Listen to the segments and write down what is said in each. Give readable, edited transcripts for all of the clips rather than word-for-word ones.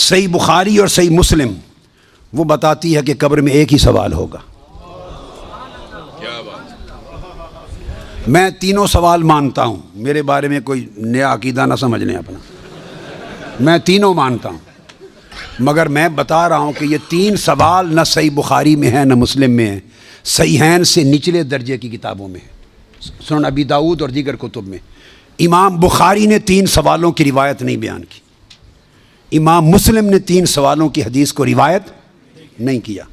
صحیح بخاری اور صحیح مسلم وہ بتاتی ہے کہ قبر میں ایک ہی سوال ہوگا. میں تینوں سوال مانتا ہوں، میرے بارے میں کوئی نیا عقیدہ نہ سمجھ لیں اپنا، میں تینوں مانتا ہوں، مگر میں بتا رہا ہوں کہ یہ تین سوال نہ صحیح بخاری میں ہیں نہ مسلم میں ہیں، صحیحین سے نچلے درجے کی کتابوں میں ہیں، سنن ابی داؤد اور دیگر کتب میں. امام بخاری نے تین سوالوں کی روایت نہیں بیان کی، امام مسلم نے تین سوالوں کی حدیث کو روایت نہیں کیا.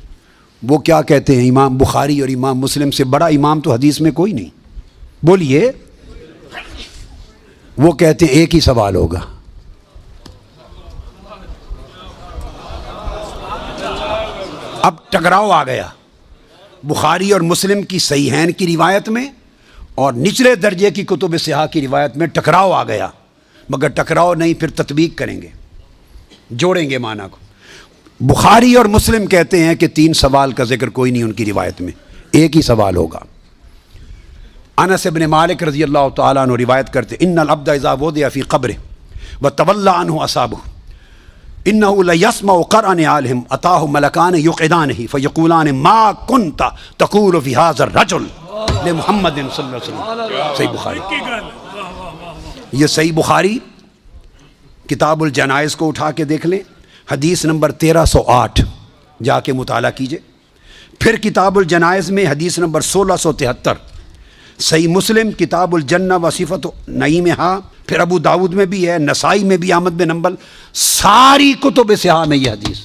وہ کیا کہتے ہیں، امام بخاری اور امام مسلم سے بڑا امام تو حدیث میں کوئی نہیں. بولیے. وہ کہتے ہیں ایک ہی سوال ہوگا. اب ٹکراؤ آ گیا بخاری اور مسلم کی صحیحین کی روایت میں اور نچلے درجے کی کتب صحاح کی روایت میں ٹکراؤ آ گیا، مگر ٹکراؤ نہیں، پھر تطبیق کریں گے، جوڑیں گے معنی کو. بخاری اور مسلم کہتے ہیں کہ تین سوال کا ذکر کوئی نہیں ان کی روایت میں، ایک ہی سوال ہوگا. انس بن مالک رضی اللہ تعالیٰ عنہ روایت کرتے ان العبد اذا وضع فی قبرہ وتولى عنہ اصحابہ انه لیسمع قرع نعالہم اتاہ ملکان یقعدانہ فیقولان ما کنت تقول فی ھذا الرجل لمحمد صلی اللہ علیہ وسلم. صحیح بخاری. یہ صحیح بخاری کتاب الجنائز کو اٹھا کے دیکھ لیں، حدیث نمبر 1308 جا کے مطالعہ کیجئے. پھر کتاب الجنائز میں حدیث نمبر 1673. صحیح مسلم کتاب الجنہ و صفت نعیمہا، پھر ابو داود میں بھی ہے، نسائی میں بھی، احمد بن حنبل، ساری کتب صحاح میں یہ حدیث،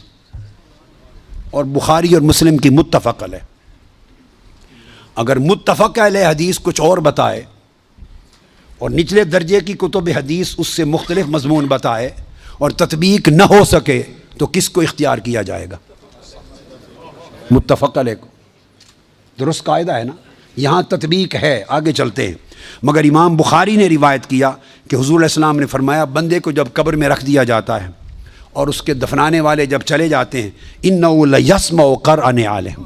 اور بخاری اور مسلم کی متفق علیہ. اگر متفق علیہ حدیث کچھ اور بتائے اور نچلے درجے کی کتب حدیث اس سے مختلف مضمون بتائے اور تطبیق نہ ہو سکے تو کس کو اختیار کیا جائے گا؟ متفق علیہ کو. درست قاعدہ ہے نا. یہاں تطبیق ہے، آگے چلتے ہیں. مگر امام بخاری نے روایت کیا کہ حضور علیہ السلام نے فرمایا بندے کو جب قبر میں رکھ دیا جاتا ہے اور اس کے دفنانے والے جب چلے جاتے ہیں اِنَّهُ لَيَسْمَعُ قَرْعَ نِعَالِهِمْ،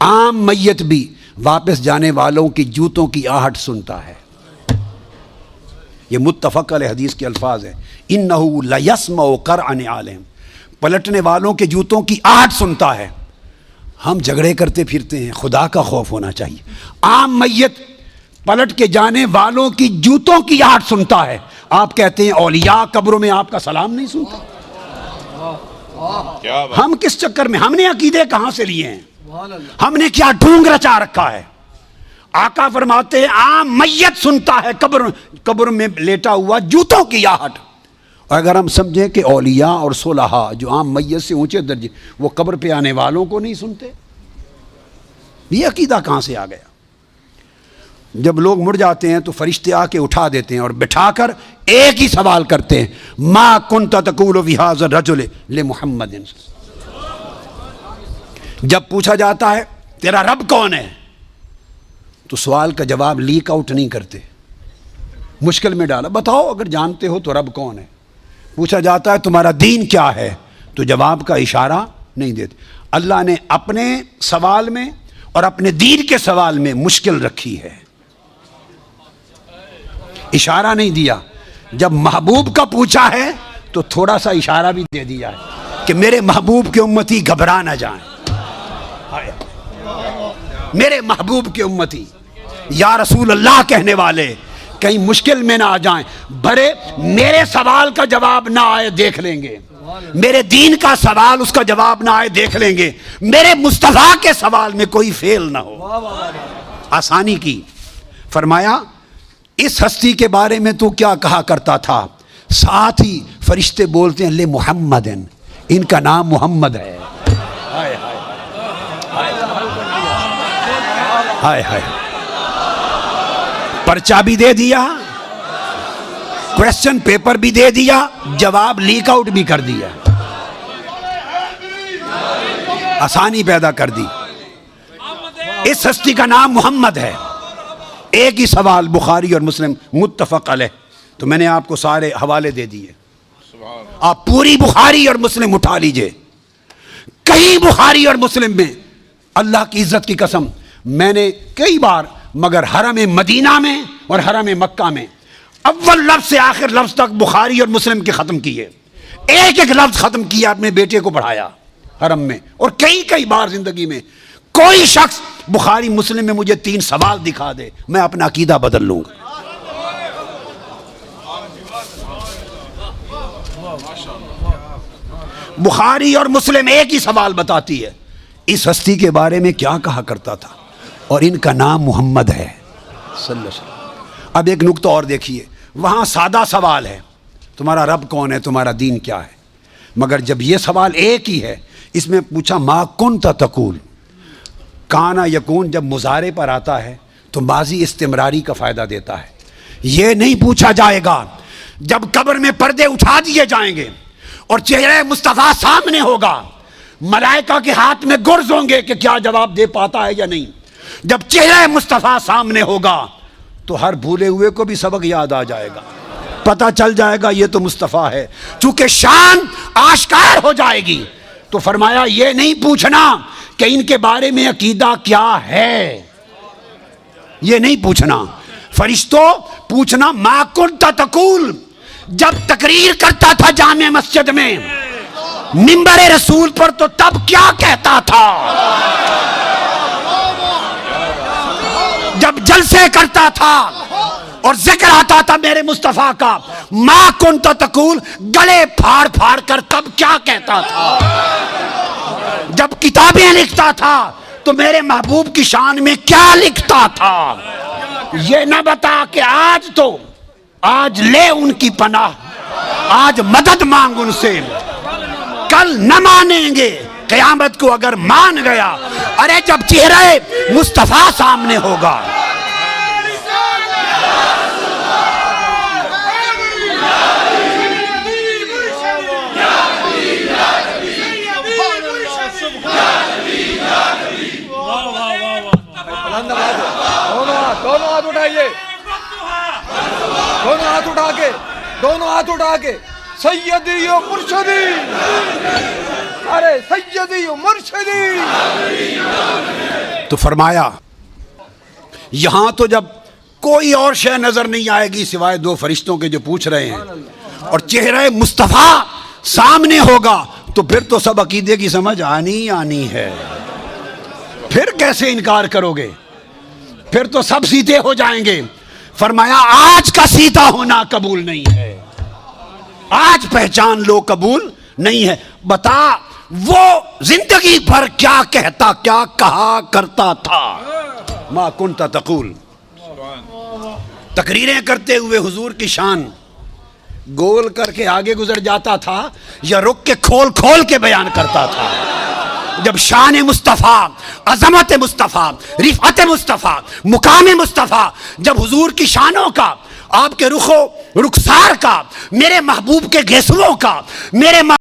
عام میت بھی واپس جانے والوں کی جوتوں کی آہٹ سنتا ہے. یہ متفق علیہ حدیث کے الفاظ ہیں، اِنَّهُ لَيَسْمَعُ قَرْعَ نِعَالِهِمْ، پلٹنے والوں کے جوتوں کی آہٹ سنتا ہے. ہم جھگڑے کرتے پھرتے ہیں، خدا کا خوف ہونا چاہیے. عام میت پلٹ کے جانے والوں کی جوتوں کی آہٹ سنتا ہے. آپ کہتے ہیں اولیاء قبروں میں آپ کا سلام نہیں سنتا. ہم کس چکر میں، ہم نے عقیدے کہاں سے لیے ہیں، ہم نے کیا ڈھونگ رچا رکھا ہے. آقا فرماتے ہیں عام میت سنتا ہے قبر میں لیٹا ہوا جوتوں کی آہٹ. اگر ہم سمجھیں کہ اولیاء اور صلحاء جو عام میت سے اونچے درجے وہ قبر پہ آنے والوں کو نہیں سنتے، یہ عقیدہ کہاں سے آ گیا؟ جب لوگ مر جاتے ہیں تو فرشتے آ کے اٹھا دیتے ہیں اور بٹھا کر ایک ہی سوال کرتے ہیں، ما کنت تقول فی ھذا الرجل لمحمد. جب پوچھا جاتا ہے تیرا رب کون ہے تو سوال کا جواب لیک آؤٹ نہیں کرتے، مشکل میں ڈالا، بتاؤ اگر جانتے ہو تو رب کون ہے. پوچھا جاتا ہے تمہارا دین کیا ہے تو جواب کا اشارہ نہیں دیتے. اللہ نے اپنے سوال میں اور اپنے دین کے سوال میں مشکل رکھی ہے، اشارہ نہیں دیا. جب محبوب کا پوچھا ہے تو تھوڑا سا اشارہ بھی دے دیا ہے کہ میرے محبوب کے امتی گھبرا نہ جائیں، میرے محبوب کے امتی یا رسول اللہ کہنے والے کہیں مشکل میں نہ آ جائیں. بھرے میرے سوال کا جواب نہ آئے دیکھ لیں گے، میرے دین کا سوال اس کا جواب نہ آئے دیکھ لیں گے، میرے مصطفیٰ کے سوال میں کوئی فیل نہ ہو. آسانی کی. فرمایا اس ہستی کے بارے میں تو کیا کہا کرتا تھا؟ ساتھ ہی فرشتے بولتے ہیں لے محمد، ان کا نام محمد ہے. ہائے ہائے، پرچہ بھی دے دیا، کویسچن پیپر بھی دے دیا، جواب لیک آؤٹ بھی کر دیا، آسانی پیدا کر دی. اس ہستی کا نام محمد ہے. ایک ہی سوال بخاری اور مسلم متفق علیہ. تو میں نے آپ کو سارے حوالے دے دیے، آپ پوری بخاری اور مسلم اٹھا لیجئے. کہیں بخاری اور مسلم میں اللہ کی عزت کی قسم میں نے کئی بار، مگر حرم مدینہ میں اور حرم مکہ میں اول لفظ سے آخر لفظ تک بخاری اور مسلم کے ختم کیے. ایک ایک لفظ ختم کیا، اپنے بیٹے کو پڑھایا حرم میں، اور کئی بار زندگی میں کوئی شخص بخاری مسلم میں مجھے 3 سوال دکھا دے، میں اپنا عقیدہ بدل لوں گا۔ بخاری اور مسلم ایک ہی سوال بتاتی ہے، اس ہستی کے بارے میں کیا کہا کرتا تھا، اور ان کا نام محمد ہے صلی اللہ علیہ وسلم۔ اب ایک نقطہ اور دیکھیے، وہاں سادہ سوال ہے، تمہارا رب کون ہے، تمہارا دین کیا ہے، مگر جب یہ سوال ایک ہی ہے، اس میں پوچھا ما کنت تقول، کانا یکون جب مضارع پر آتا ہے تو ماضی استمراری کا فائدہ دیتا ہے۔ یہ نہیں پوچھا جائے گا جب قبر میں پردے اٹھا دیے جائیں گے اور چہرہ مصطفیٰ سامنے ہوگا، ملائکہ کے ہاتھ میں گرز ہوں گے کہ کیا جواب دے پاتا ہے یا نہیں۔ جب چہرہ مصطفیٰ سامنے ہوگا تو ہر بھولے ہوئے کو بھی سبق یاد آ جائے گا، پتہ چل جائے گا یہ تو مصطفیٰ ہے، چونکہ شان آشکار ہو جائے گی۔ تو فرمایا یہ نہیں پوچھنا کہ ان کے بارے میں عقیدہ کیا ہے، یہ نہیں پوچھنا۔ فرشتوں پوچھنا ما کنت تقول، جب تقریر کرتا تھا جامع مسجد میں منبر رسول پر تو تب کیا کہتا تھا، جب جلسے کرتا تھا اور ذکر آتا تھا میرے مصطفیٰ کا، ما کنت تقول گلے پھاڑ پھاڑ کر تب کیا کہتا تھا، جب کتابیں لکھتا تھا تو میرے محبوب کی شان میں کیا لکھتا تھا۔ یہ نہ بتا کہ آج لے ان کی پناہ، آج مدد مانگ ان سے، کل نہ مانیں گے، قیامت کو اگر مان گیا، ارے جب چہرہ مصطفیٰ سامنے ہوگا۔ دونوں ہاتھ اٹھا کے سیدی و مرشدی، ارے سیدی و مرشدی۔ تو فرمایا یہاں تو جب کوئی اور شے نظر نہیں آئے گی سوائے 2 فرشتوں کے جو پوچھ رہے ہیں، اور چہرہ مصطفیٰ سامنے ہوگا تو پھر تو سب عقیدے کی سمجھ آنی ہے، پھر کیسے انکار کرو گے، پھر تو سب سیدھے ہو جائیں گے۔ فرمایا آج کا سیدھا ہونا قبول نہیں ہے، آج پہچان لو قبول نہیں ہے۔ بتا وہ زندگی بھر کیا کہا کرتا تھا، ما کنت تقول۔ تقریریں کرتے ہوئے حضور کی شان گول کر کے آگے گزر جاتا تھا یا رک کے کھول کے بیان کرتا تھا؟ جب شان مصطفیٰ، عظمت مصطفیٰ، رفعت مصطفیٰ، مقام مصطفیٰ، جب حضور کی شانوں کا، آپ کے رخسار کا، میرے محبوب کے گھیسوؤں کا، میرے